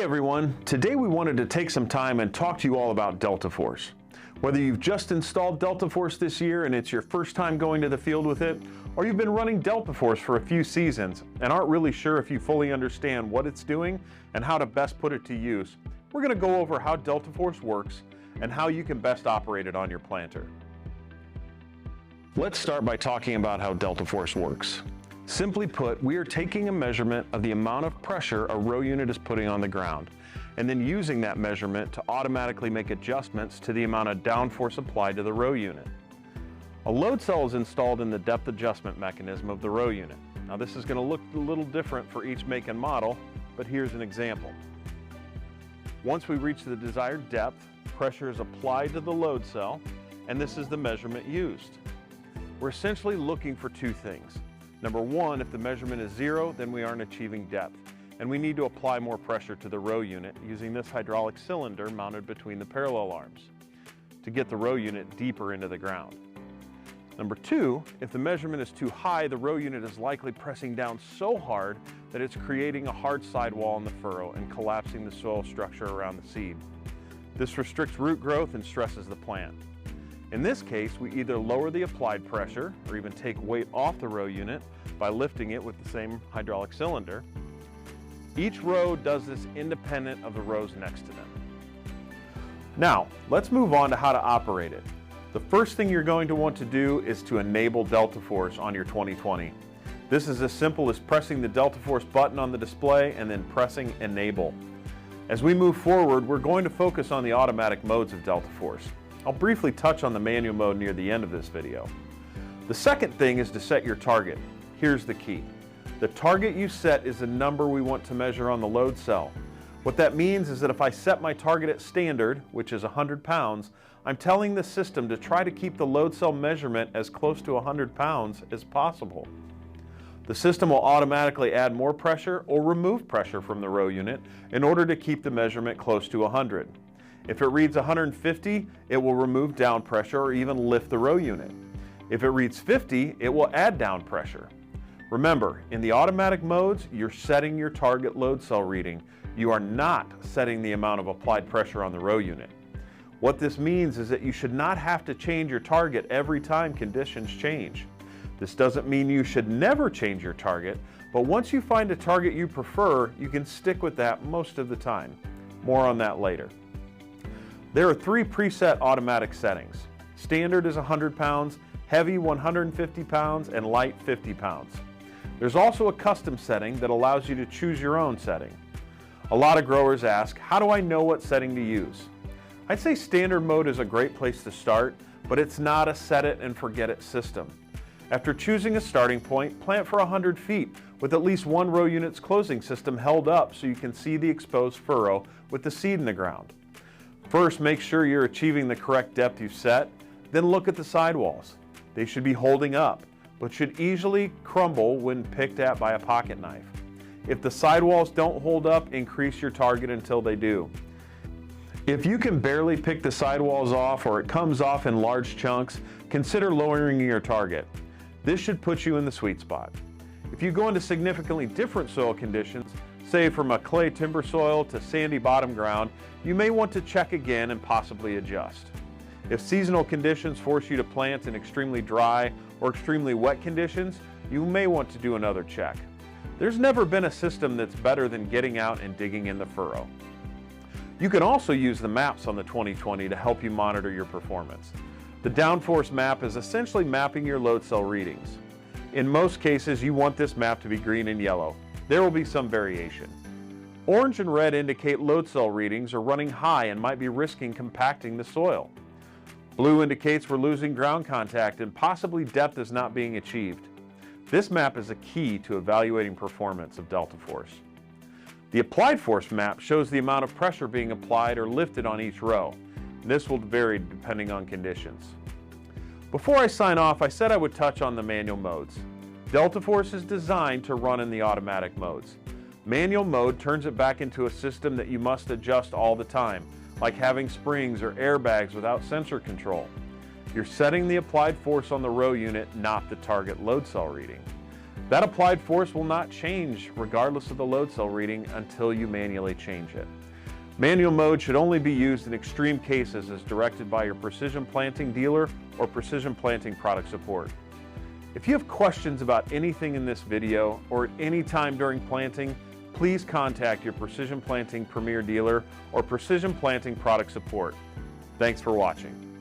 everyone, today we wanted to take some time and talk to you all about DeltaForce. Whether you've just installed DeltaForce this year and it's your first time going to the field with it, or you've been running DeltaForce for a few seasons and aren't really sure if you fully understand what it's doing and how to best put it to use, we're going to go over how DeltaForce works and how you can best operate it on your planter. Let's start by talking about how DeltaForce works. Simply put, we are taking a measurement of the amount of pressure a row unit is putting on the ground, and then using that measurement to automatically make adjustments to the amount of downforce applied to the row unit. A load cell is installed in the depth adjustment mechanism of the row unit. Now this is going to look a little different for each make and model, but here's an example. Once we reach the desired depth, pressure is applied to the load cell, and this is the measurement used. We're essentially looking for two things. Number one, if the measurement is 0, then we aren't achieving depth, and we need to apply more pressure to the row unit using this hydraulic cylinder mounted between the parallel arms to get the row unit deeper into the ground. Number two, if the measurement is too high, the row unit is likely pressing down so hard that it's creating a hard sidewall in the furrow and collapsing the soil structure around the seed. This restricts root growth and stresses the plant. In this case, we either lower the applied pressure or even take weight off the row unit by lifting it with the same hydraulic cylinder. Each row does this independent of the rows next to them. Now, let's move on to how to operate it. The first thing you're going to want to do is to enable DeltaForce on your 2020. This is as simple as pressing the DeltaForce button on the display and then pressing Enable. As we move forward, we're going to focus on the automatic modes of DeltaForce. I'll briefly touch on the manual mode near the end of this video. The second thing is to set your target. Here's the key. The target you set is the number we want to measure on the load cell. What that means is that if I set my target at standard, which is 100 pounds, I'm telling the system to try to keep the load cell measurement as close to 100 pounds as possible. The system will automatically add more pressure or remove pressure from the row unit in order to keep the measurement close to 100. If it reads 150, it will remove down pressure or even lift the row unit. If it reads 50, it will add down pressure. Remember, in the automatic modes, you're setting your target load cell reading. You are not setting the amount of applied pressure on the row unit. What this means is that you should not have to change your target every time conditions change. This doesn't mean you should never change your target, but once you find a target you prefer, you can stick with that most of the time. More on that later. There are 3 preset automatic settings. Standard is 100 pounds, heavy 150 pounds, and light 50 pounds. There's also a custom setting that allows you to choose your own setting. A lot of growers ask, how do I know what setting to use? I'd say standard mode is a great place to start, but it's not a set it and forget it system. After choosing a starting point, plant for 100 feet with at least one row unit's closing system held up so you can see the exposed furrow with the seed in the ground. First, make sure you're achieving the correct depth you've set, then look at the sidewalls. They should be holding up, but should easily crumble when picked at by a pocket knife. If the sidewalls don't hold up, increase your target until they do. If you can barely pick the sidewalls off or it comes off in large chunks, consider lowering your target. This should put you in the sweet spot. If you go into significantly different soil conditions, say from a clay timber soil to sandy bottom ground, you may want to check again and possibly adjust. If seasonal conditions force you to plant in extremely dry or extremely wet conditions, you may want to do another check. There's never been a system that's better than getting out and digging in the furrow. You can also use the maps on the 2020 to help you monitor your performance. The downforce map is essentially mapping your load cell readings. In most cases, you want this map to be green and yellow. There will be some variation. Orange and red indicate load cell readings are running high and might be risking compacting the soil. Blue indicates we're losing ground contact and possibly depth is not being achieved. This map is a key to evaluating performance of DeltaForce. The applied force map shows the amount of pressure being applied or lifted on each row. This will vary depending on conditions. Before I sign off, I said I would touch on the manual modes. DeltaForce is designed to run in the automatic modes. Manual mode turns it back into a system that you must adjust all the time, like having springs or airbags without sensor control. You're setting the applied force on the row unit, not the target load cell reading. That applied force will not change regardless of the load cell reading until you manually change it. Manual mode should only be used in extreme cases as directed by your precision planting dealer or precision planting product support. If you have questions about anything in this video or at any time during planting, please contact your Precision Planting Premier dealer or Precision Planting product support. Thanks for watching.